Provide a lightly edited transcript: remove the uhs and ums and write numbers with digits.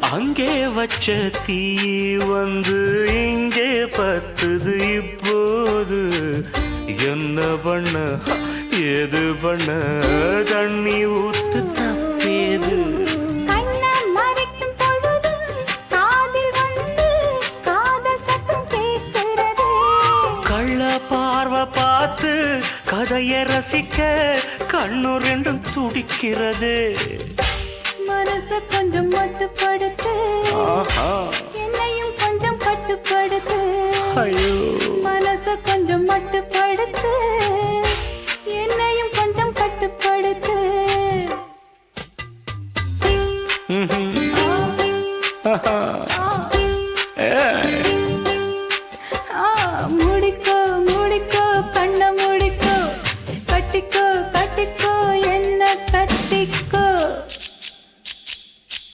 அங்கே வச்ச தீ வந்து இங்கே பத்துது இப்போது என்ன பண்ண ஏது பண்ண தண்ணி ஊத்து தப்பேது கள்ள பார்வை பார்த்து கதையை ரசிக்க கண்ணு ரெண்டும் துடிக்கிறது மனச கொஞ்சம் மட்டுப்படுத்து என்னையும் கொஞ்சம் கட்டுப்படுத்து ஐயோ மனச கொஞ்சம் மட்டுப்படுத்து என்னையும் கொஞ்சம் கட்டுப்படுத்து ஆஹா